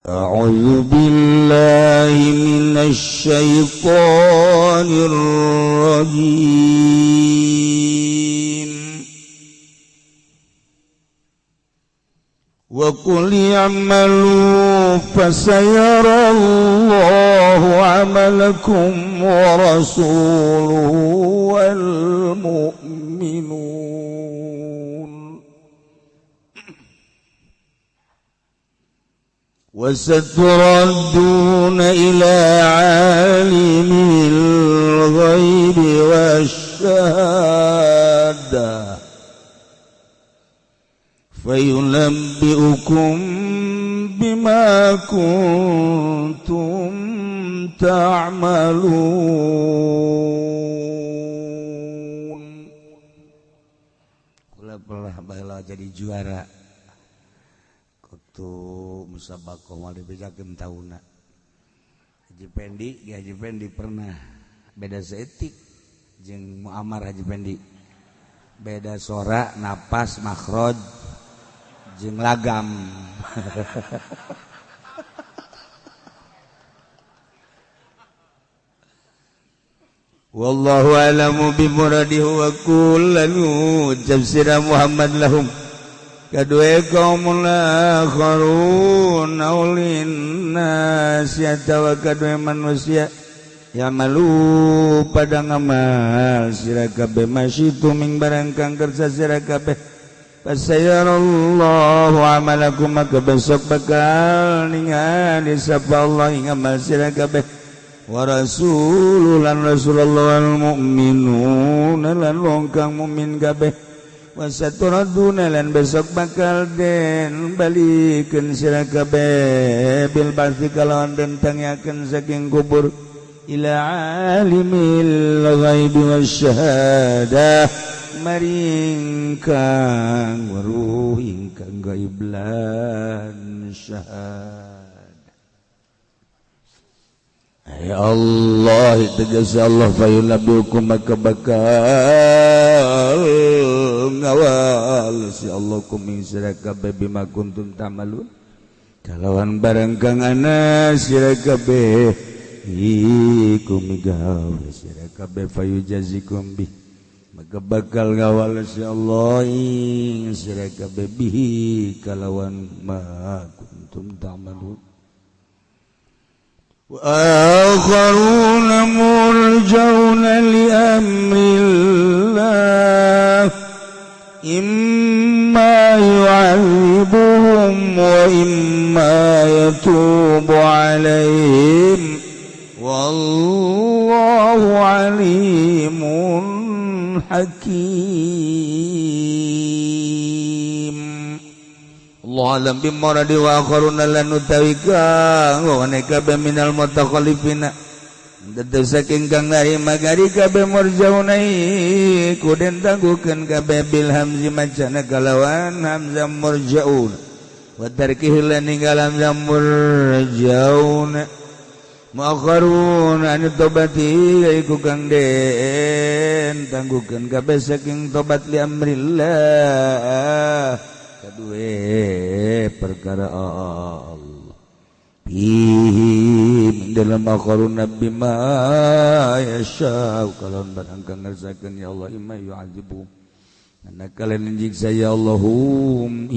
أعوذ بالله من الشيطان الرجيم وقل اعملوا فسيرى الله عملكم ورسوله والمؤمنون وستردون إلى عالم الغيب والشهادة فينبئكم بما كنتم تعملون. Kula pernah bala jadi juara waktu musabaqah wali bejakeun tauna. Haji Pendi pernah beda seetik jeung Muammar Haji Pendi. Beda sora, napas, makhraj jeung lagam. Wallahu a'lamu bimuradihi wa kullu tafsir Muhammad lahum kadua qaumun akharun aulin nasyata wa kadua manusia yamalu pada ngamal sira kabeh masyitu ming barang kang kersa sira kabeh fasayarallahu amalakum maka besok bakal ningali sapa Allah ing amal sira kabeh wa rasulul lan rasulullah wal mu'minun lan wong kang mukmin kabeh wasaturaduna lan besok bakal den balikeun sira kabeh bil ba'tsi kalawan den tangiakeun saking kubur ila alimil ghaibi wasyahadah maring kang weruh ingkang gaib lan syahadah. Ya Allah tegas Allah fayunabbiukum maka bakal ngawal si Allah kuming sira kabeh bima kuntum ta'malun kalawan barang kang ana sira kabeh iku migawe sira kabeh fayujazikum bih maka bakal ngawal si Allah ing sira kabeh bihi kalawan ma kuntum ta'malun. وآخرون مرجون لأمر الله إما يعذبهم وإما يتوب عليهم والله عليم حكيم. Allah alam bimuradi wa akharuna lan utawika wa kabeh minal mutakhallifina dadeu saking kang narima gari kabeh murjaunai kuden tanggukeun kabeh bil hamzi macana kalawan hamzah murjaun wa tarkihi lan ninggal hamzah murjaun muakharun an tobati iku kang den tanggukeun kabeh saking tobat li amrillah kadue perkara Allah bihim dalam akharun nabi ma yasha kalau barang kang ngersakeun ya Allah imma yu'adzibu anak kalian nyiksa ya Allahum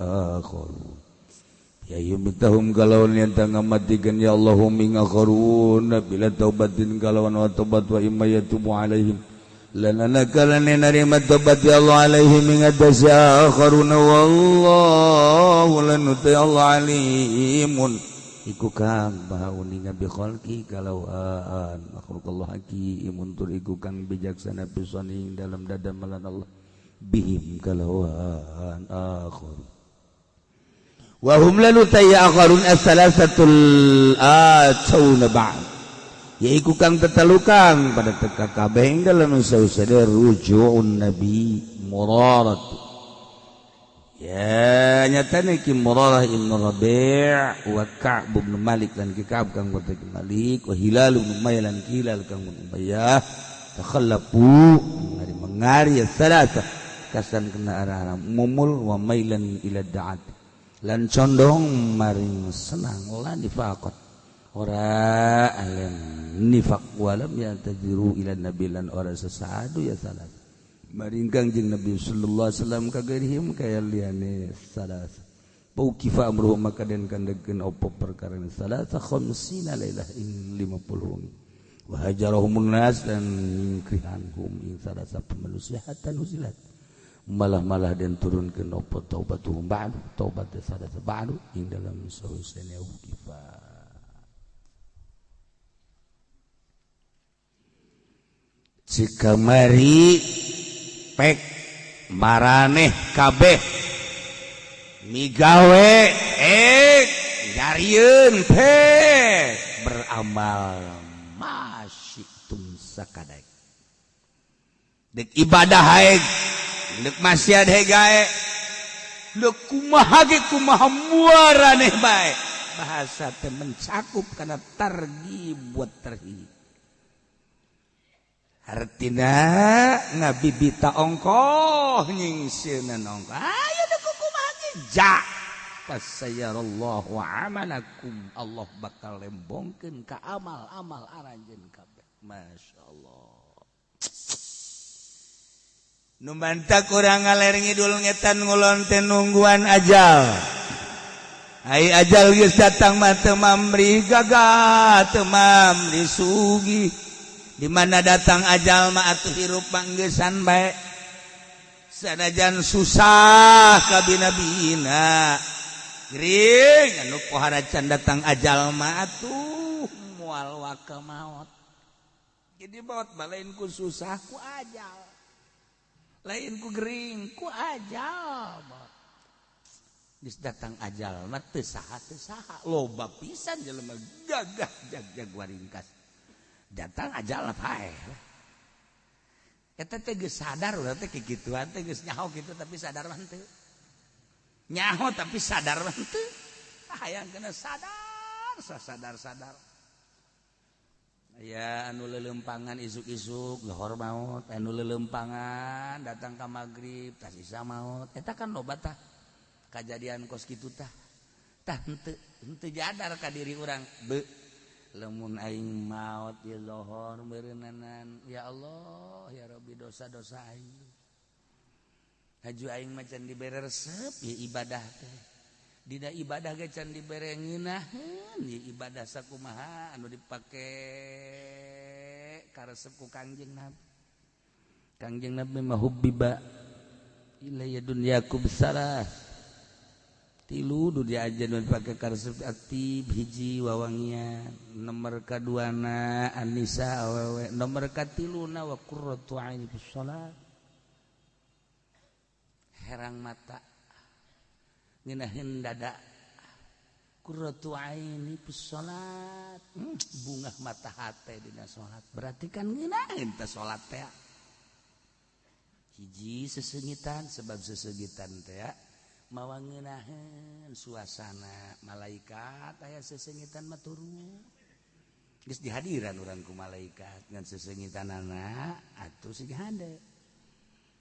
akharun ya yumitahum kalau nyata ngamatikan ya Allahum akharun bila taubatin kalau wa taubat wa imma yatubu alaihim lana nakalan narima tobat ya Allah alaihim ingatasi akharuna wallahu lanuti Allah alimun iku kang bahauni ngabi khalqi kalauan makhluk hakimun tur iku kang bijaksana pisaning dalam dada malan Allah bihim kalauan akhar wa hum lanuti akharun as-salasatul atsauna ba'd yaiku kang tetalukang pada teka kabeh dalam usaha rujuun nabi murarat ya nyatane ki Murarah ibn Rabi' wa Ka'b bin Malik lan ki Ka'b kang boten Malik wa Hilal bin Umayyah lan Hilal kang boten Umayyah takhallafu mengari salasa kasan kena arah mumul wa mailan ila da'at lan condong maring senang lan nifaqat ora alam nifaq walam ya tajiru ila nabi lan ora sesadu ya salat maring Kangjeng Nabi sallallahu alaihi wasallam kagarihim kaya liane salat paukifa amruh maka den kandegkeun opo perkara salasa khamsina lailah ing 50 wa hajarohumun nas dan ngingkrihanhum ing salasa pemanusiahatan usilat malah dan turunkeun opo taubatuhum ba'du taubat salasa ba'du ing dalam sawisana ukifa jika mari pek maraneh kabeh migawe nyarieun pek beramal masyitum sakadaek dek ibadah haeg dek maksiat haeg gae dek kumaha ge kumaha muaraneh bae bahasa teh mencakup kana targhib buat terhib artina ngabibita ongkoh nyingseuna ongkoh ayo dek kumaha ge ja fasayarallahu amalakum Allah bakal lembongkeun ka amal-amal aranjeun kabeh masyaallah nu bantak urang ngaler ngidul ngetan ngulon teh nungguan ajal ai ajal geus datang mah teu mamrih gagah teu mamrih sugih di mana datang ajal mah atuh hirup manggesan bae sanajan susah kabina-bina gering anu pohara can datang ajal mah atuh moal waka maot jadi maot lain ku susah ku ajal lain ku gering ku ajal geus datang ajal mah teu saha loba pisan jelema gagah jag-jag waringkas datang ajal pae eta teh geus sadar urang teh kikituan teh geus nyaho kitu tapi sadar mah teu nyaho tapi sadar mah teu hayang kena sadar aya anu leuleumpangan isuk-isuk lohor maot anu leuleumpangan datang ka magrib tah sisa maot eta kan loba tah kajadian kos kitu tah henteu jadar ka diri urang lamun aing maot di lohor beureunanan ya Allah ya Rabbi dosa-dosa aing haju aing macan dibere resep ya ibadah teh dina ibadah ge can dibere ngeunaheun ya ibadah sakumaha anu dipake karesep ku Kangjeng Nabi mah hubbiba ilayya dunyaku bisalah tilu nu diajeun dipake karesep aktif hiji wawangian nomor kaduana an-nisa awewe nomor katiluna wa qurratu aini bis shalat herang mata ngeunaheun dada qurratu aini bis shalat bungah mata hate dina salat berarti kan ngeunaheun teh salat teh hiji sesengitan sebab sesengitan teh mawa ngeunaheun suasana malaikat aya sesengitan mah turu geus dihadiran urang ku malaikat ngan sesengitanana atuh sig hade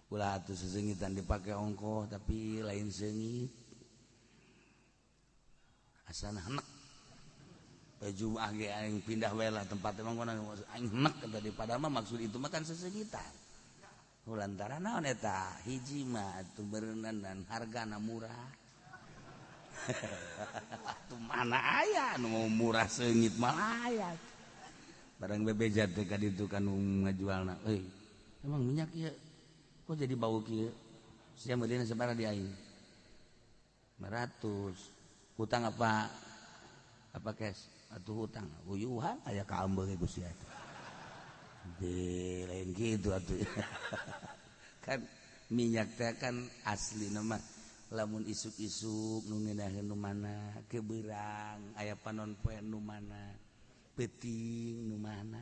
ulah atuh sesengitan dipake ongkoh tapi lain seungit asana henek baju age aing pindah we lah tempat emang aing henek daripada mah maksud itu mah kan sesengitan lantaran naon eta hiji mah atuh beureunan dan hargana murah atuh mana aya anu mau murah seungit mah aya barang bebejat teh ka ditu kan ngajualna euy emang minyak ieu kok jadi bau kieu sia meulina sabaraha di aing 500 hutang apa cash atuh hutang uyuhan aya ka ambeu ge Gusti di lain gitu atuh kan minyak teh kan asli nama lamun isuk-isuk nu ngeunaheun nu mana kebeurang aya panon poe nu mana peuting nu mana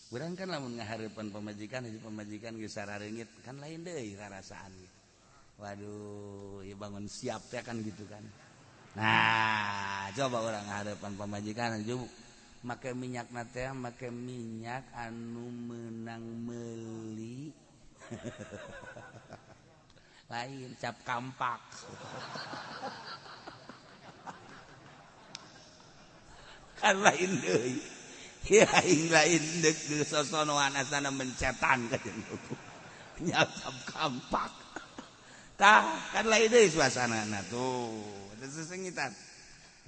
urang kan lamun ngahareupan pamajikan hiji pamajikan geus sarareungit kan lain deui rarasaan gitu waduh ieu bangun siap teh kan gitu kan nah coba urang ngahareupan pamajikan hiji make minyak nate make minyak anu menang meuli lain cap kampak lain deui ya aing lain deuk sosonoan asana mencetan nyatap kampak tah kan lain deui suasanana tuh ada sesengitan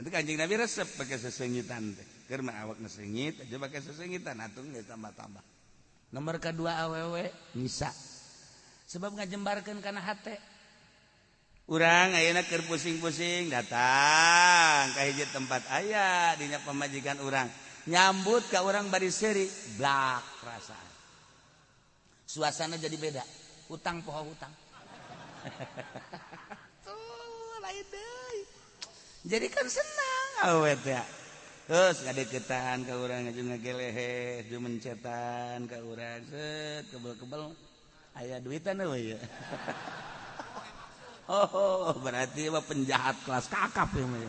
nanti Kanjeng Nabi resep pakai sesengitan teh keur mah awak ngesengit aja pakai sesengitan atuh geus tambah-tambah nomor kedua awewe nyisa sebab ngajembarkeun kana hate urang ayeuna keur pusing-pusing datang ka hiji tempat aya dinya pamajikan urang nyambut ka urang bari seuri blak perasaan suasana jadi beda hutang poho hutang tuh lain deui jadi kan senang awet ya terus ngadeukeutan ka urang jeung ngagelehe jeung mencetan ka urang set kebel-kebel aya duitan we ya oh berarti mah penjahat kelas kakap ya mah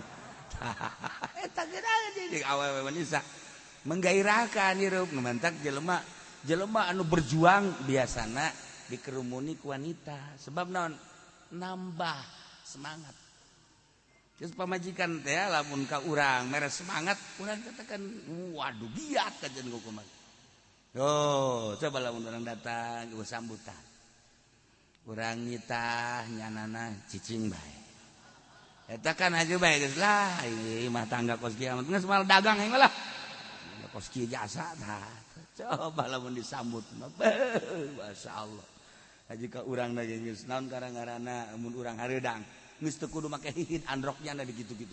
eta geuna jadi awewe wanita menggairahkan hirup mantak jelema anu berjuang biasana dikerumuni ku wanita sebab naon nambah semangat terus pamajikan teh lamun ka urang mere semangat urang katakan waduh giat kajen kumaha oh coba lamun urang datang ku sambutan urang nitah nyanana cicing bae eta kan aja bae geus lah ieu mah tangga kos kiamat geus mal dagang heng lah kos kieu jasa tah coba lamun disambut mah masyaallah haji ka urang na geus naon ngaranna mun urang hareudang geus teu kudu make hihit androknya na dikitu-kitu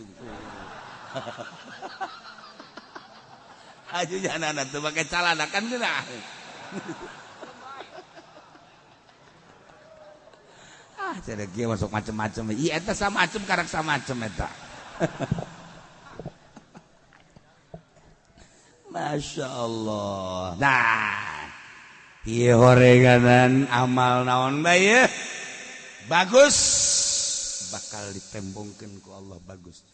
aju janana teu make calana kan geunah cerek dia masuk macam-macam. Iya eta sama macam karak sama macam eta. Masya Allah. Nah, ieu horenganan amal naon bae bagus bakal ditembongkeun ku Allah bagus.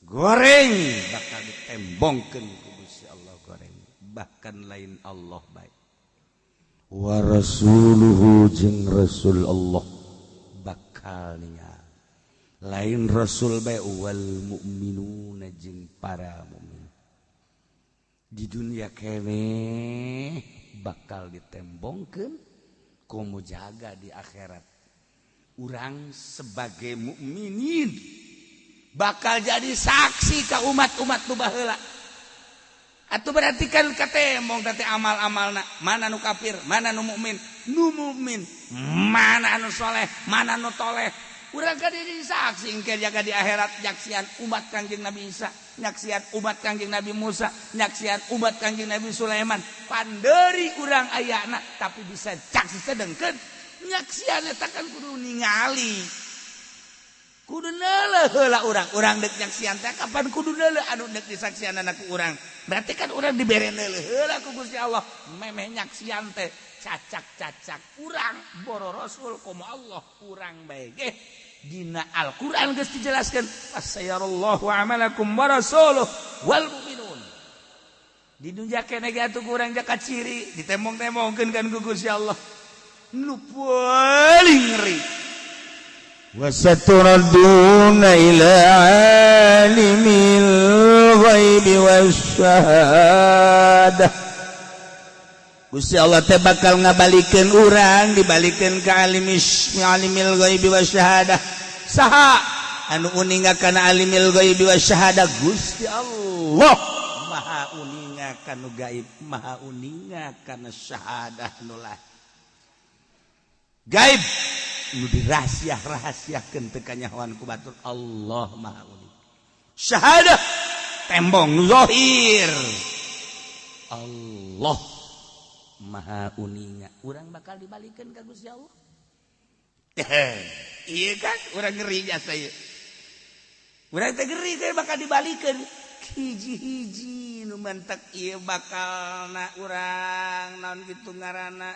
Goreng bakal ditembongkeun ku Gusti Allah goreng. Bahkan lain Allah baik. Wa rasuluhu jeung rasul Allah bakal ningal lain rasul bae wal mukminuna jeung para mukmin di dunia kene bakal ditembongkeun komo jaga di akhirat urang sebagai mukminin bakal jadi saksi ka umat-umat nu baheula atuh berarti kan katembong teh amal-amalna mana nu kafir mana nu mukmin mana anu soleh mana anu toleh urang ka jadi saksi engke jaga di akhirat nyaksian umat Kangjeng Nabi Isa nyaksian umat Kangjeng Nabi Musa nyaksian umat Kangjeng Nabi Sulaiman pandeuri urang ayana tapi bisa caksi sedengkeun nyaksian eta kan kudu ningali kudu neuleuh heula urang deuk nyaksian teh kapan kudu neuleuh anu deuk disaksianana ku urang berarti kan urang dibere neuleuh heula ku Gusti Allah memeh nyaksian teh cacak-cacak urang boro rasul komo Allah urang bae ge dina Al-Qur'an geus dijelaskeun fasayarallahu amalakum wa rasuluhu wal mu'minun di dunya kene ge atuh urang jaka ciri ditembong-tembongkeun kan ku Gusti Allah nu paling ngeri wasaturaduna ila alimil ghaibi wasyahadah Gusti Allah teh bakal ngabalikeun urang dibalikeun ka alimil ghaibi wasyahadah saha anu uninga kana alimil ghaibi wasyahadah Gusti Allah maha uninga kana gaib maha uninga kana syahadah nu gaib nu dirahasiakeun teu kanyahoan ku batur Allah maha uning syahadah tembong nu zahir Allah maha uninga urang bakal dibalikeun ka Gusti Allah iya kan urang ngeri jasa ieu urang teh ngeri teh bakal dibalikeun hiji-hiji nu mantek ieu bakalna urang naon kitu ngaranna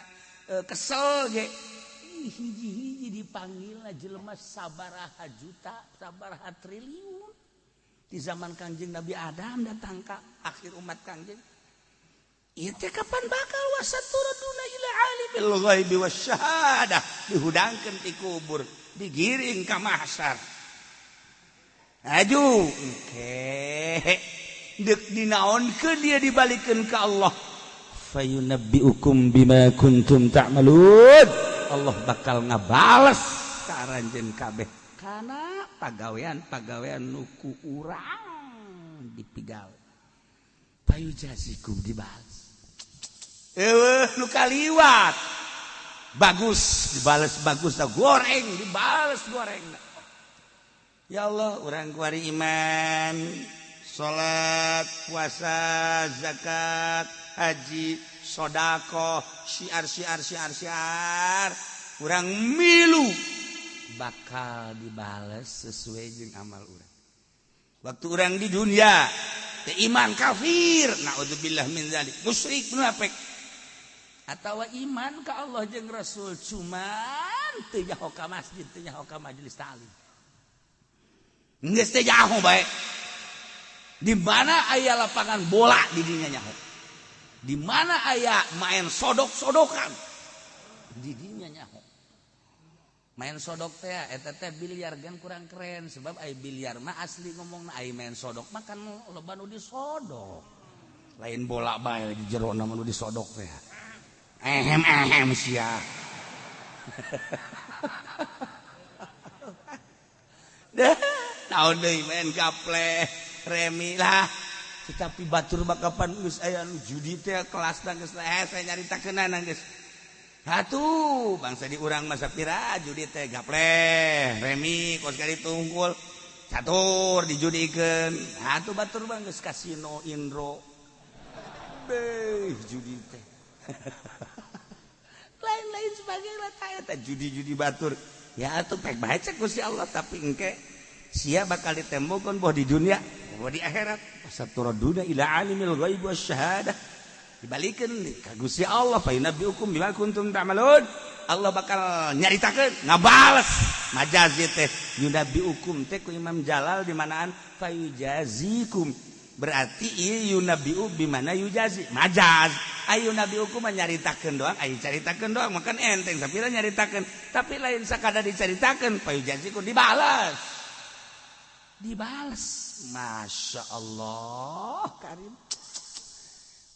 kesel ge hiji-hiji dipanggilna jelema sabaraha juta sabaraha triliun di zaman Kangjeng Nabi Adam datang ka akhir umat Kangjeng ieu teh kapan bakal wasaturaduna ila alimil ghaibi wasyahadah dihudangkeun ti kubur digiring ka mahsyar aju engke dek dinaonkeun dia dibalikeun ka Allah fayunabbiukum bima kuntum ta'malun Allah bakal ngabales ka aranjeun kabeh kana pagawean-pagawean nuku urang dipigal payujazikum dibales nu kaliwat bagus dibales bagus goreng dibales goreng ya Allah urang kuari iman salat puasa zakat haji sodaqoh syiar urang milu bakal dibales sesuai jeung amal urang waktu urang di dunia teu iman kafir naudzubillah min zalik musyrik munafik atawa iman ka Allah jeung Rasul cuman teu nyaho ka masjid teu nyaho ka majelis taklim geus teh nyaho bae di mana aya lapangan bola di dinya nyaho di mana aya main sodok-sodokan di dinya nyaho main sodok teh eta teh biliar gan kurang keren sebab ai biliar mah asli ngomongna ai main sodok mah kan loba nu disodok lain bola bae di jero na nu disodok teh ehem sia dah naon deui main gaple remi lah tetapi batur bakapan geus aya nu judi teh kelasna geus saya nyaritakeunana geus hatuh bangsa di urang masa pira judi teh gaple remi kos kali tunggul catur dijudikeun hatuh batur bang geus kasino indro beh judi teh lain-lain sebagainya eta judi-judi batur ya atuh pek bae cek Gusti Allah tapi engke sia bakal ditembokkeun boh di dunia boh di akhirat saturaduna ila alimil ghaib wasyahadah dibalikeun ka Gusti Allah fa yunabbiukum bima kuntum ta'malun Allah bakal nyaritakeun ngabales majazi teh yunabbiukum teh ku Imam Jalal di manaan fa yujazikum berarti ieu yunabbiu bimana yujazi majaz ayu nabiukum nyaritakeun doang ayu caritakeun doang makan enteng sapira nyaritakeun tapi lain sakada dicaritakeun fa yujazikum dibales masya Allah karim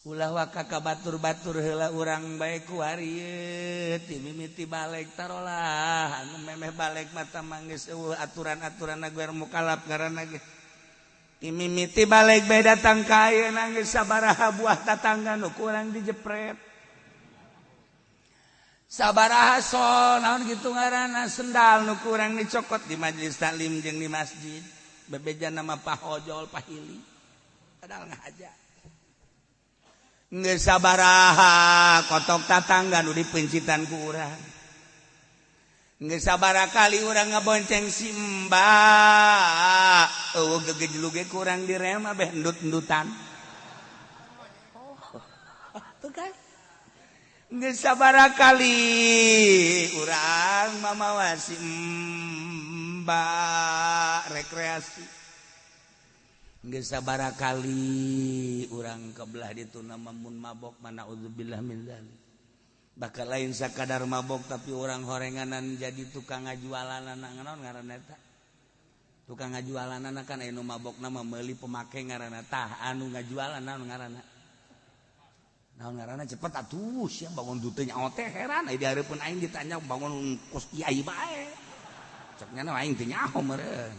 ulah waka ka batur-batur heula urang bae ku arieu ti mimiti balik tarolah anu memeh balik mata manggeus eueuh aturan-aturanna guer mukalaf ngaranna ge ti mimiti balik bae datang ka ayeuna geus sabaraha buah tatangga nu kurang dijepret sabaraha sol naon kitu ngaranna sendal nu kurang dicokot di majelis taklim jeung di masjid bebeja nama pahojol pahili padahal ngahaja geus sabaraha kotok tatangga nu dipencitan ku urang geus sabaraha kali urang ngabonceng si Mbak eueuh gegejlug ge kurang direm abeh endut-endutan tuh kan geus sabaraha kali urang mamawa si Mbak rekreasi geus sabaraha kali urang kebelah ditu nama mun mabok mana udzubillah min dzalik bakal lain sakadar mabok tapi orang horenganan jadi tukang ngajualanana naon ngaranna eta tukang ngajualanana kan anu mabok nama meuli pemake ngaranna tah anu ngajualan naon ngaranna cepet atuh sia bangun dutu nyaho teh heran ai dihareupeun aing ditanya bangun kos kiai bae cek nya aing teh nyaho meureun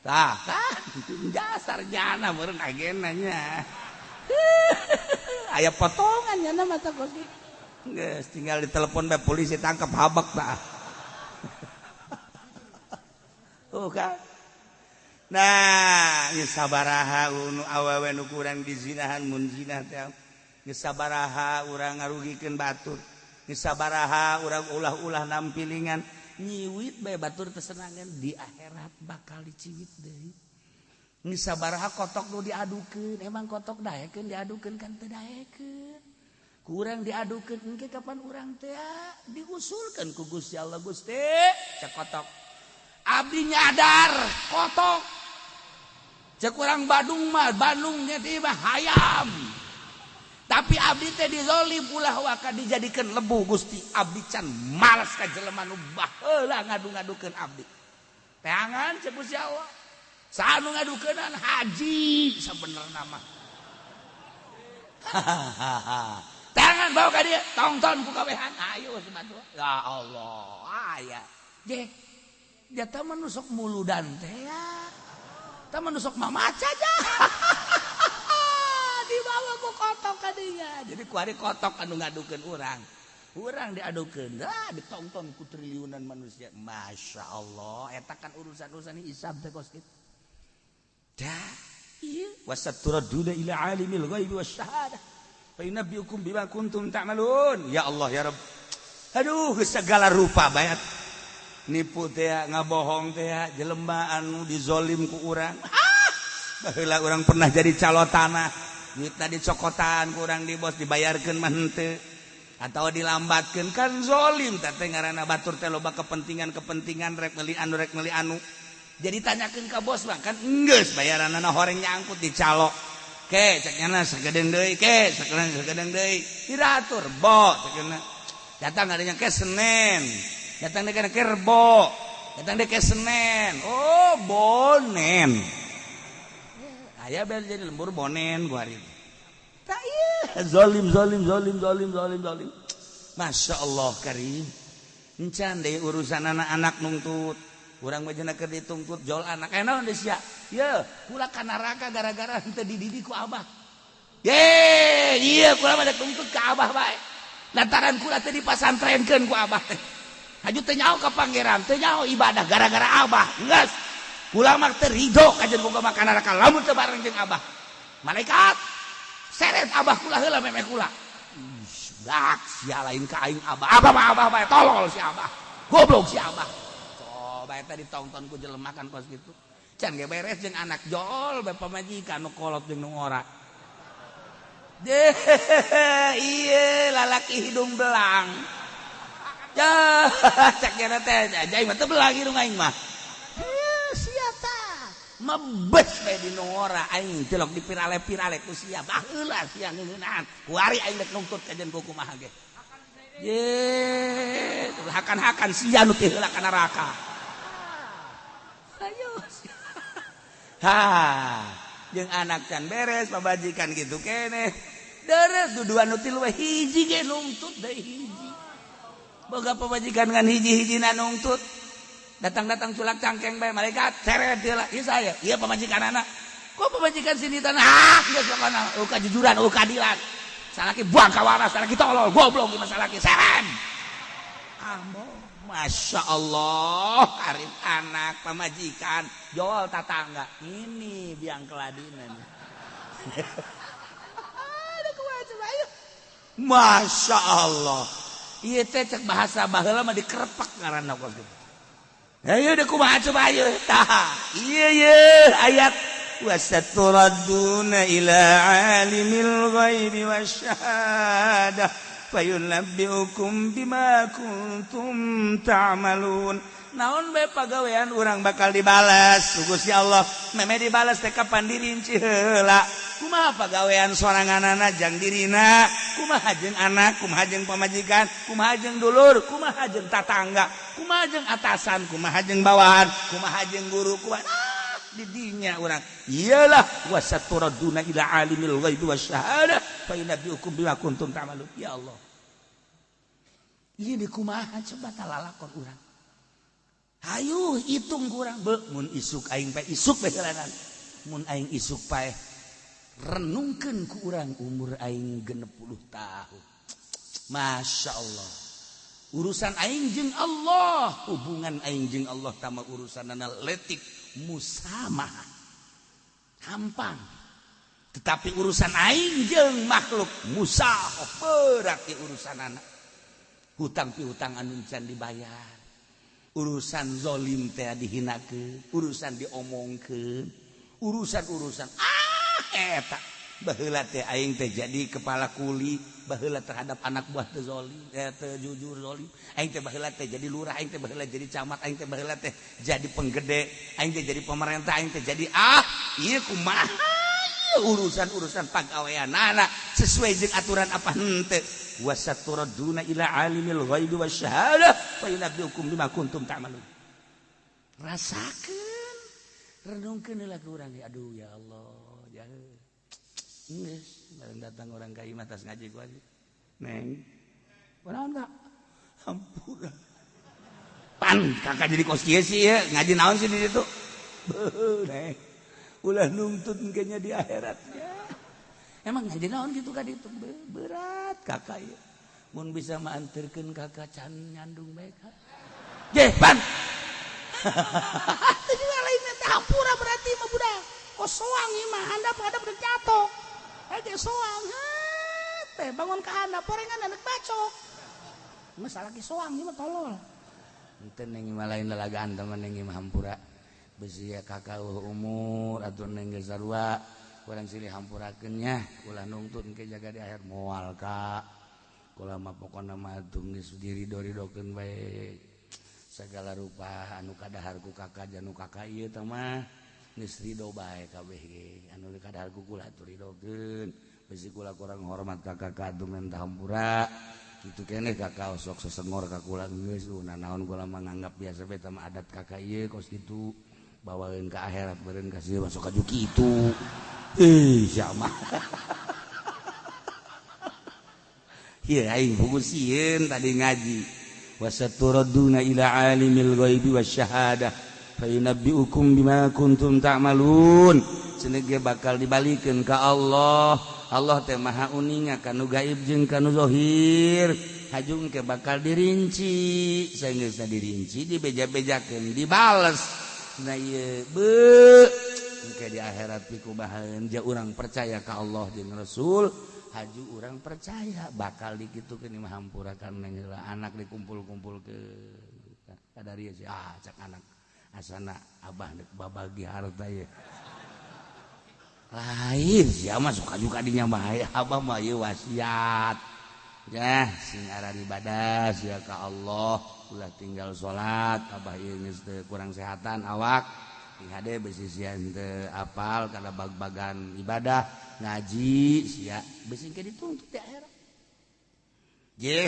tah kan dasar nyana meureun agena nya aya potongan nyana mata kosi geus tinggal ditelepon bae polisi tangkap habak tah tuh kan nah geus sabaraha nu awewe nu kurang dizinahan mun zina teh geus sabaraha urang ngarugikeun batur geus sabaraha urang ulah-ulah nampilingan nyiwit bae batur teu senangan di akhirat bakal diciwit deui geus sabaraha kotok nu diadukeun emang kotok daekeun diadukeun kan teu daekeun kurang diadukeun engke kapan urang teh diusulkeun ku Gusti Allah Gusti cek kotok abdi nyadar kotok cek urang Bandung mah Bandung nya tiba hayam tapi abdi teh dizolim ulah waka dijadikeun lebu Gusti abdi can malas ka jelema nu baheula ngadu-ngadukeun abdi teangan cek Gusti Allah Sanu ngadukeun haji sabenerna mah. Tangan bawa ka dia, tonton ku kawehan. Ayo sebantu. Ya Allah, aya. Dia teh menusuk muludan teh ya. Teh menusuk mamaca aja. Dibawa ku kotok ka dia. Jadi ku ari kotok anu ngadukeun urang. Urang diadukeun, ditonton ku triliunan manusia. Masya Allah, eta kan urusan-urusan hisab teh kos kitu. Dah, iya. Wasaturaduna ila alimil ghaibi wasyahadah. Fa yunabbiukum bima kuntum ta'malun. Ya Allah ya Rabb. Aduh, segala rupa bayat. Nipu teh ngabohong teh jelema anu dizolim ku urang. Baheula urang pernah jadi calo tanah. Duitna dicokotan ku urang di bos dibayarkeun mah henteu. Atau dilambatkeun kan zolim teh ngaranna batur teh loba kepentingan rek meuli anu. Jadi tanyakeun ka bos mah kan enggeus bayaranna horeng nyangkut dicalo. Ke ceknya sagedeung deui ke sagedeung deui diratur bo cekna datang adanya ke Senin datang deui ke Rebo datang deui ke Senin oh bonen aya bel jadi lembur bonen gua hari tah ieu zalim Masya Allah karim encan deui urusan anak-anak nungtut urang bajana keur ditungtut jol anak naon deus sia ye kula ka neraka gara-gara henteu dididik ku abah ye iya kula mah dituntut ka abah bae lantaran kula teh dipasantrenkeun ku abah teh haju teu nyaho ka pangeran teu nyaho ibadah gara-gara abah geus kula mah teu ridho kajen boga mah ka neraka lamun teu bareng jeung abah malaikat seret abah kula heula memeh kula dak sia lain ka aing abah mah abah bae tolol si abah goblok si abah bae tadi tonton ku jelema kan kos kitu can ge beres jeung anak jol bae pamajikan nu kolot jeung nu ngora deh ieu lalaki hidung belang ya cek nya teh aing mah teu belang hidung aing mah sia tah mebes bae di nu ngora aing celok dipirale-pirale ku sia baheula sia ngeunaan kuari aing rek nuntut kajen ku kumaha ge ye hakan-hakan sia nu teh heula ka neraka ayo jeung anak can beres pabajikan gitu keneh deres duduan nu tilu hiji ge nungtut deui hiji boga pabajikan ngan hiji-hijina nungtut datang-datang culak cangkeng bae malaikat seret heula ieu saya ieu pamajikanana kok pamajikan sini tanah geus lokana kajujuran keadilan salaki buang ka waras salaki tolol goblok ieu salaki seret ambo Masya Allah arif anak pamajikan jual tatangga ini biang keladinan Masya Allah iya teh cek bahasa baheula mah dikerepak ngaranna kos kitu ayo deh kumaha coba ayo tah iya ayat wasaturaduna ila alimil ghaibi wasyahadah fayunabbiukum bima kuntum ta'malun naon bae pagawean urang bakal dibalas ku Gusti Allah meme dibalas teh kapan dirinci heula kumaha pagawean soranganana jang dirina kumaha jeung anak kumaha jeung pamajikan kumaha jeung dulur kumaha jeung tatangga kumaha jeung atasan kumaha jeung bawahan kumaha jeung guru kumaha di dinya urang iyalah wasaturaduna ila alimil ghaibi wasyahadah fa yunabbiukum bima kuntum ta'malun ya Allah ieu di kumaha coba talalakon urang hayu hitung kurang be mun isuk aing pe isuk bae heulanan mun aing isuk pae renungkeun ku urang umur aing 60 tahun Masya Allah urusan aing jeung Allah hubungan aing jeung Allah tama urusanana letik musamaha hampang tetapi urusan aing jeung makhluk musahah berat di urusanana hutang piutang anu can dibayar urusan zolim teh dihinakeun urusan diomongkeun urusan eta baheula teh aing teh jadi kepala kuli baheula terhadap anak buah teh zolim teh jujur zolim aing teh baheula teh jadi lurah aing teh baheula jadi camat aing teh baheula teh jadi penggede aing teh jadi pemerintah aing teh jadi ieu kumaha urusan pagaweanana sesuai jeung aturan apa henteu wasaturaduna ila alimil ghaibi wasyahadah fa yunabbiukum bima kuntum ta'malun rasakeun renungkeun heula ku urang aduh ya Allah jangan geus bareng datang orang ka imah tas ngaji ku aja neng kunaon ka hampura pan kakak jadi kos kieu sih ya ngaji naon sih di ditu neng ulah nuntut engkenya di akhiratnya emang jadi naon gitu ka ditu berat kakak ya mun bisa maanterkeun kakak can nyandung bae ka ge pan tadi lainnya hampura berarti mah budak kos soang ieu mah handap-handap deuk jatuh ge soang teh bangun ka handap porengan anak bacok masalah ki soang ieu mah tolol henteu neng mah lain lalagaan teman neng mah hampura besi ya kakak umur atuh neng geus sarua urang silih hampurakeun nya ulah nuntut engke jaga di akhir moal ka kula mah pokona mah atuh geus dirido-ridokeun bae segala rupa anu kadaharku kakak janu kakak ieu teh mah geus ridho bae kabeh ge anu kadaharku kula atuh ridokeun besi kula kurang hormat ka kakak atuh mentah hampura kitu keneh kakak sok sesengor ka kula geus naon kula mah nganggap biasa bae teh mah adat kakak ieu kos kitu bawaeun ka akhirat beureun ka sieu masuk ka kitu sia mah ieu aing buku sieun tadi ngaji wasaturaduna ila alimil ghaibi wasyahadah fayunabbiukum bima kuntum ta'malun cenah ge bakal dibalikeun ka Allah teh maha uninga kanu gaib jeung kanu zahir hajung ke bakal dirinci saenggeusna dirinci dibeja-bejakeun dibales nah ieu engke di akhirat pikubahan ja urang percaya ka Allah jeung Rasul haju urang percaya bakal dikitukeun imah hampurakan neng heula anak dikumpul-kumpulkeun kadarieu sih cak anak asana abah deuk babagi harta ye lain sia mah suka juga dinya mah abah mah ieu wasiat ya sing aran ibadah sia ka Allah ulah tinggal salat abah ieu geus teu kurang sehatan awak ing hade besi sia teu apal kana bag-bagan ibadah ngaji sia besi ke dituntut di akhirat je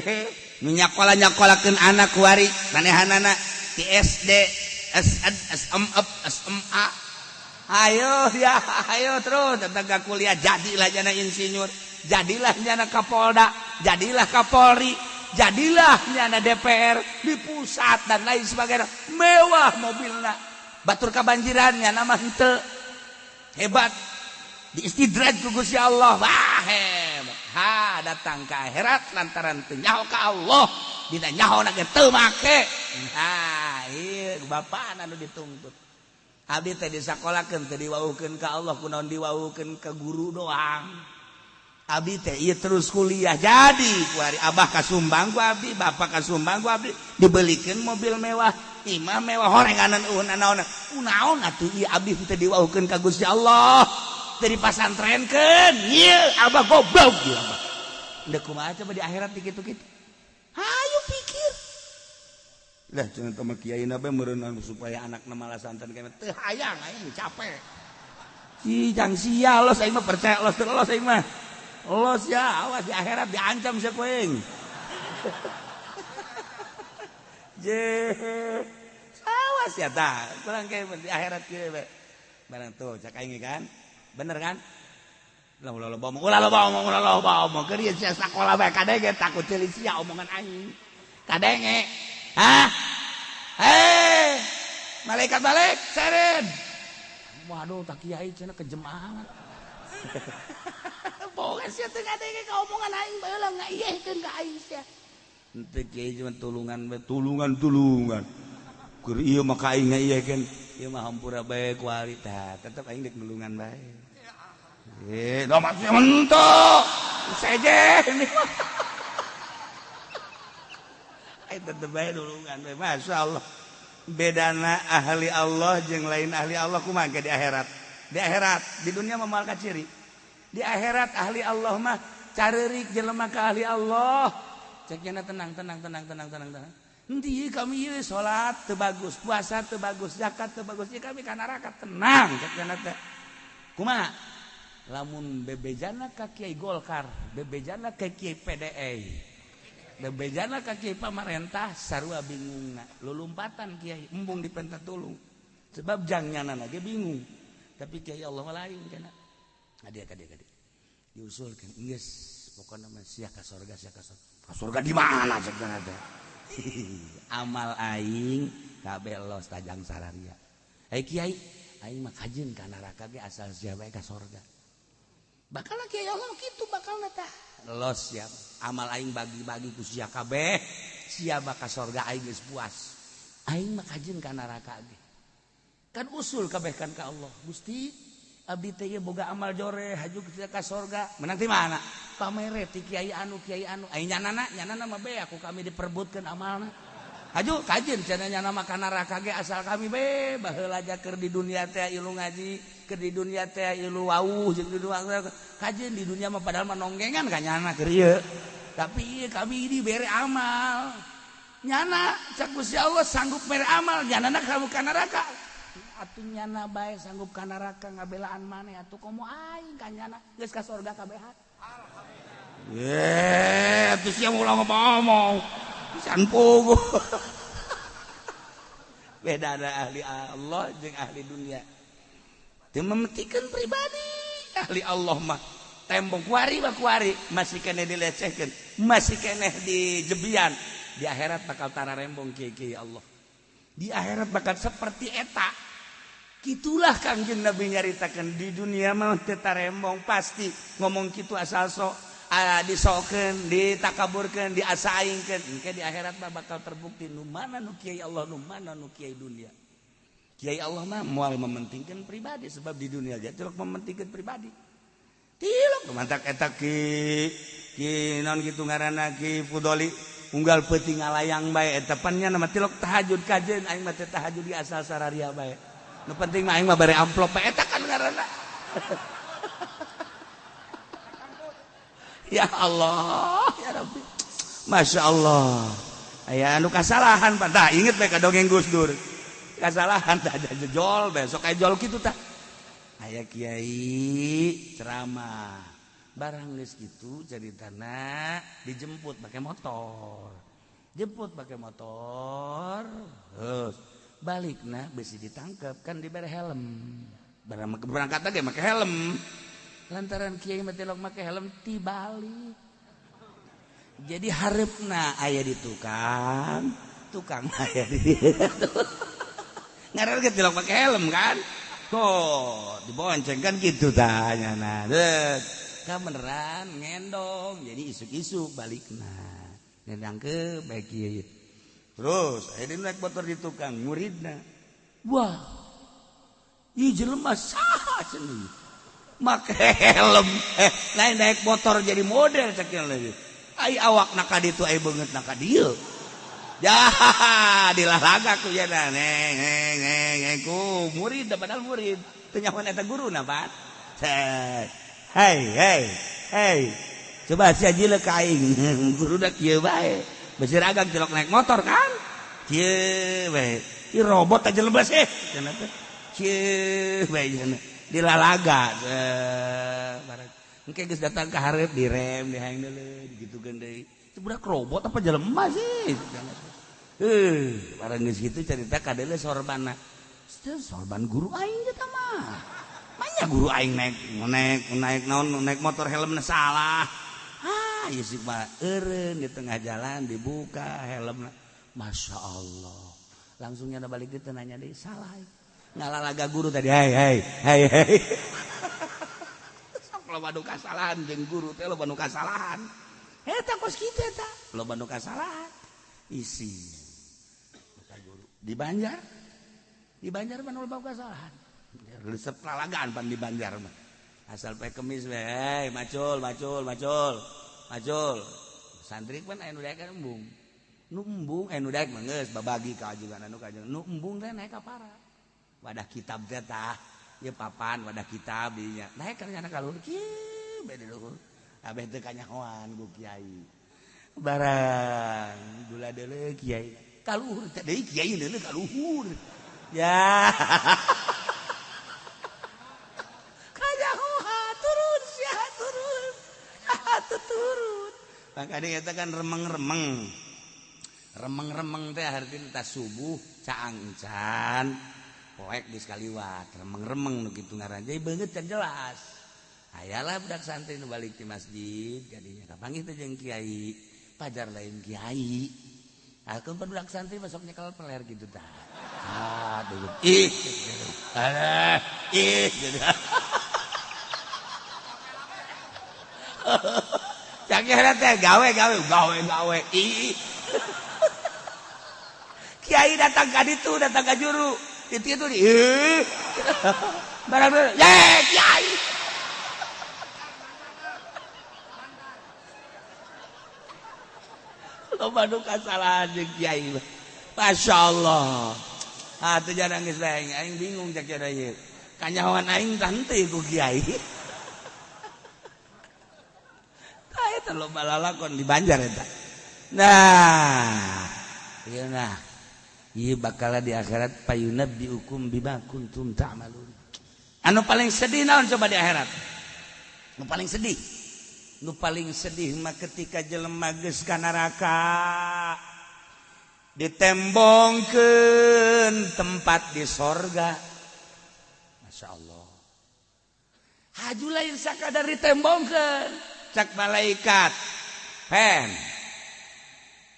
nu nyakola-nyakolakeun anak kuari manehanana ti SD SMA ayo terus tetangga kuliah jadilah jana insinyur jadilah jana Kapolda jadilah Kapolri jadilah jana DPR di pusat dan lain sebagainya mewah mobilna batur kabanjirannya nama henteu hebat diistidraj ku Gusti Allah wah hebat datang ke akhirat lantaran teu nyaho ka Allah dina nyahona ge teu make ieu bapana anu dituntut abdi teh disakolakeun teh diwauhkeun ka Allah kunaon diwauhkeun ka guru doang abdi teh ieu terus kuliah jadi kuari abah kasumbang ku abdi bapak kasumbang ku abdi dibelikeun mobil mewah imah mewah horenganan naon atuh ieu abdi teh diwauhkeun ka Gusti Allah teh dipasantrenkeun ieu abah goblok ieu abah da kumaha coba di akhirat dikitu-kitu hayu pikir lah cenah teh mah kiaina bae meureun supaya anakna malah santen kene teu hayang aing capek si jang sia los aing mah percaya los teu los aing mah los ya awas di akhirat diancam sia kuing je awas ya tah kurang ke di akhirat kieu bae barang tuh cak aing kan bener kan ulah loba omong keur ieu sia sakola bae kadenge takut teuing sia omongan aing kadenge malaikat balik seren waduh tak kiai cenah kejem amat boga sia teu ngadenge ka omongan aing baheula ngaieuhkeun ka aing sia henteu kiai cuma tulungan keur ieu mah ka aing ngaieuhkeun ieu mah hampura bae ku ari tah tetep aing deuk nulungan bae do maksudnya mentok seje ini aing tetep bae nulungan bae masyaallah bedana ahli Allah jeung lain ahli Allah kumaha ge di akhirat di dunia mah moal kaciri di akhirat ahli Allah mah careurik jelema ka ahli Allah cek cenah tenang henteu kami ieu salat teu bagus puasa teu bagus zakat teu bagus ieu kami ka neraka tenang cek cenah teh kumaha lamun bebejana ka Kiai Golkar bebejana ka Kiai PDI bebejana ka Kiai pamarentah sarua bingungna lulumpatan Kiai embung dipenta tulung sebab jangan lagi bingung tapi kayak Allah lain kan adik diusulkan geus pokoknya mah sia ka surga di mana cenah teh amal aing kabeh los tajang sararia kiai aing mah kajeun ka neraka ge asal sia bae ka surga bakal kiai Allah kitu bakal tah los ya amal aing bagi-bagi ku sia kabeh sia ka surga aing geus puas aing mah kajeun ka neraka ge kan usul kabeh kan ka Allah Gusti abdi teh boga amal jore haju ka surga menang ti mana pamere ti kiai anu aing nyanana mah be aku kami diperebutkeun amalna haju kajeun cenah nyana mah ka neraka ge asal kami be baheula aja keur di dunia teh ilu ngaji keur di dunia teh ilu wauh jeung di dunia kajeun di dunia mah padahal mah nonggengan ka nyana keur ieu tapi ieu kami dibere amal nyana cak Gusti Allah sanggup mere amal nyanana kamu ka neraka atuh nyana bae sanggup ka neraka ngabelaan maneh atuh komo aing ka nyana geus ka surga kabehan alhamdulillah atuh sia ulah ngomong pisan puguh beda ada ahli Allah jeung ahli dunia teu memetikeun pribadi ahli Allah mah tembong kuari masih keneh dilecehkeun masih keneh dijebian di akhirat bakal tararembong kieu Allah di akhirat bakal seperti eta gitulah Kangjeng Nabi nyaritakan di dunia mah teu tarembong pasti ngomong kitu asal sok disokeun ditakaburkeun diasaingkeun engke di akhirat mah bakal terbukti nu mana nu kiai Allah nu mana nu kiai dunia kiai Allah mah moal mementingkeun pribadi sebab di dunia aja tilok mementingkeun pribadi tilok mantak eta ki naon kitu ngaranna ki Fudoli unggal peuting ngalayang bae eta pannya nama tilok tahajud kajeun aing mah teh tahajud di asal sararia bae nu penting mah aing mah bare amplop eta kan ngaranna ya Allah ya Rabbi Masya Allah aya anu kasalahan Pak tah inget bae ka dongeng Gus Dur kasalahan tah jejol besok aya jol kitu tah aya kiai ceramah barang geus kitu caritana dijemput pakai motor terus balikna besi ditangkap kan dibere helm barang berangkat ge make helm lantaran kiai mah telok make helm tibalik jadi hareupna aya di tukang aya di ngaran ge telok make helm kan kok dibonceng kan gitu tah nyana ka beneran ngendong jadi isuk-isuk balikna nendangkeun bae kieu terus akhirnya naik motor di tukang muridna wah ih jelema saha cenah make helm lain naik motor jadi model cekel lagi ai awakna ka ditu ai beungeutna ka dieu ya dilalaga ku ya neng ku murid padahal murid teu nyahoan eta guruna Pak hei coba sia jileuk ka aing guru da kieu bae besi ragag celok naik motor kan kieu bae ieu robot aja lemes cenah teh kieu bae cenah dilalaga barang engke geus datang ka hareup direm dihayang deuleu digitukeun deui itu budak robot apa jelema sih barang geus kitu carita kadeule sorbanna sorban guru aing eta mah manya guru aing naik motor helmna salah ieu sih mah eureun di tengah jalan dibuka helmna Masya Allah langsung nyana balik teh nanya deui salah ngalalaga guru tadi hai sok loba nu kasalahan jeung guru teh loba nu kasalahan eta kos kitu eta loba nu kasalahan isi guru di Banjar mah loba kasalahan resep lalagaan pan di Banjar mah asal pae kemis we macul santri pan aya nu daek embung nu daek mah geus babagi ka ajugan anu kajeng nu embung teh naik ka para wadah kitab teh tah ieu papan wadah kitab dinya naik ka nyana ka luhur kieu bae di luhur abeh teu kanyahoan ku kiai barang gula deuleu kiai ka luhur teh deui kiai deuleu ka luhur ya kanyahoan turun makanya kita kan remeng teh artinya tas subuh caang encan poek di sekaliwat remeng-remeng nu kitu ngaran jadi beungeut can jelas hayalah budak santri nu balik di masjid gadinya kapanggih teh jeung kiai pajar lain kiai alkeun budak santri masuk nyekel peler gitu tah aduh cakira teh gawe kiai datang ka ditu datang ka juru itu barang kiai loba nu kasalahan jeung kiai masyaallah teu jarang geus bae aing bingung cak kira ieu kanyahoan aing tanteu ku kiai tah eta loba lalakon di Banjar eta nah ieu ieu bakal di akhirat payunabbiukum bima kuntum ta'malun. Anu paling sedih naon coba di akhirat? Nu paling sedih mah ketika jelema geus ka neraka ditembongkeun tempat di sorga. Masyaallah. Haju lain sakadar ditembongkeun cak malaikat. Pen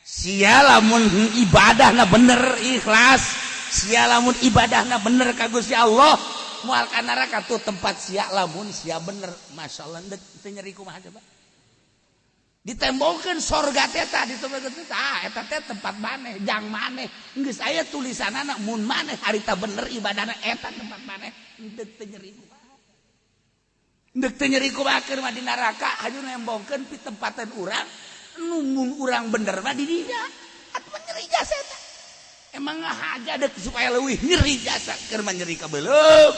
sia lamun ibadahna bener ikhlas sia lamun ibadahna bener ka Gusti Allah moal ka neraka tuh tempat sia lamun sia bener masyaallah teu nyeri kumaha coba ditembongkeun sorga teh tah ditembongkeun tah eta teh tempat maneh jang maneh geus aya tulisanana mun maneh harita bener ibadahna eta tempat maneh deuk teu nyeri kumaha keur mah di neraka haju nembongkeun pi tempaten urang numun urang bener mah di dinya atuh nyeri jasa eta emang ngahaja dek supaya leuwih nyeri jasa keur mah nyeri ka beuleuh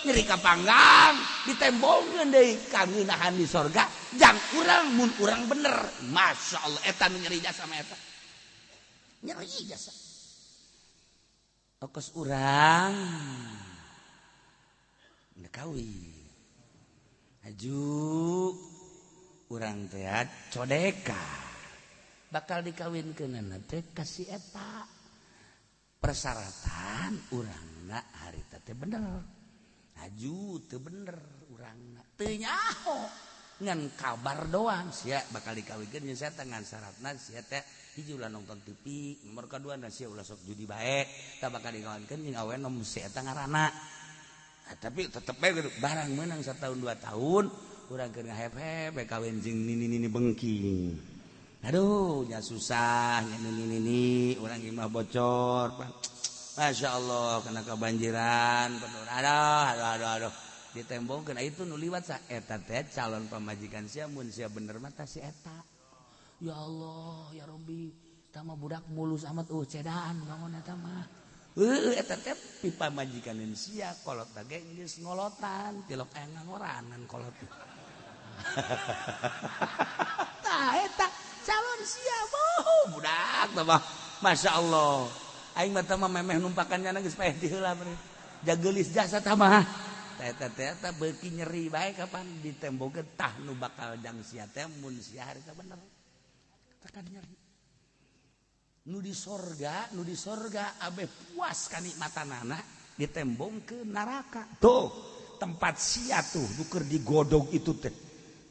nyeri ka panggang ditembongkeun deui ka ngeunahan di sorga jang urang mun urang bener masyaallah eta nu nyeri jasa mah eta nyeri jasa okos urang kawin aju urang teh codeka bakal dikawinkeunana teh ka si eta persyaratan urangna harita teh bener aju teu bener urangna teu nyaho ngan kabar doang sia bakal dikawinkeun jeung sia teh ngan syaratna sia teh hiji ulah nonton TV nomor kaduana sia ulah sok judi bae tah bakal dikawinkeun jeung awewe nom si eta ngaranna tapi tetep bae barang meunang 1 tahun 2 tahun urang keur ngahep-hep kawin jeung nini bengking. Aduh, nya susah, nya nini urang ieu mah bocor. Masyaallah kena kebanjiran, aduh. Ditembongkeun itu nu liwat sa eta teh calon pamajikan sia mun sia bener mah tah si eta. Ya Allah, ya Rabbi, eta mah budak mulus amat cedaan bangun eta mah. Eta teh pi pamajikaneun sia kolot teh geus ngolotan, tilok aya ngangoranan kolot. Tah eta calon sia budak teh mah masyaallah aing mah teh mah memeh numpakannya geus paeh di heula meureun jageulis jasa tah mah eta beuki nyeri bae kapan ditembongkeun tah nu bakal jang sia teh mun sia harita bener tekan nyeri nu di sorga abeh puas kanikmatanana ditembongkeun neraka tuh tempat sia tuh nu keur digodog itu teh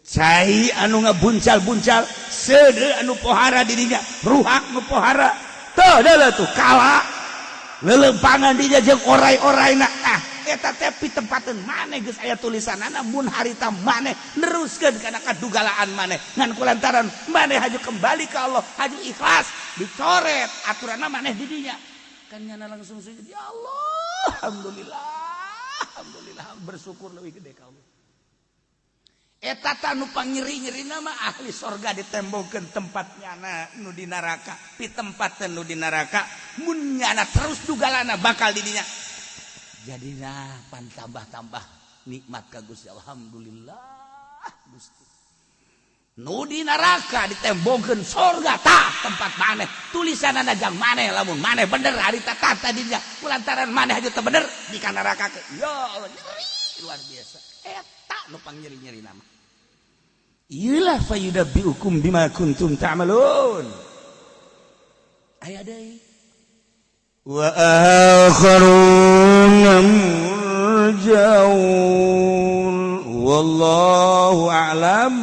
cai anu ngabuncal-buncal seudeu anu pohara di dinya ruhak nu pohara teu deuleu tuh kala leuleumpangan dinya jeung orai-oraina eta teh pi tempateun maneh geus aya tulisanana mun harita maneh neruskeun kana kadugalaan maneh ngan kulantaran maneh haju kembali ka Allah haju ikhlas dicoret aturanna maneh di dinya kan nyana langsung sujud ya Allah alhamdulillah bersyukur leuwih gede ka Allah eta tanu pangnyeri-nyerina mah ahli sorga ditembongkeun tempatnya nu di neraka pi tempateun nu di neraka mun nyana terus dugalana bakal di dinya jadina pan tambah-tambah nikmat ka Gusti alhamdulillah Gusti nu di neraka ditembongkeun sorga tah tempat maneh tulisanana jang maneh lamun maneh bener harita tah tadinya kulantaran maneh haju teu bener di ka neraka ya Allah nyeri luar biasa eta nu pangnyeri-nyeri nama iyalah fayudabbiukum bima kuntum ta'malun aya deui wa akharun murjaun wallahu a'lam.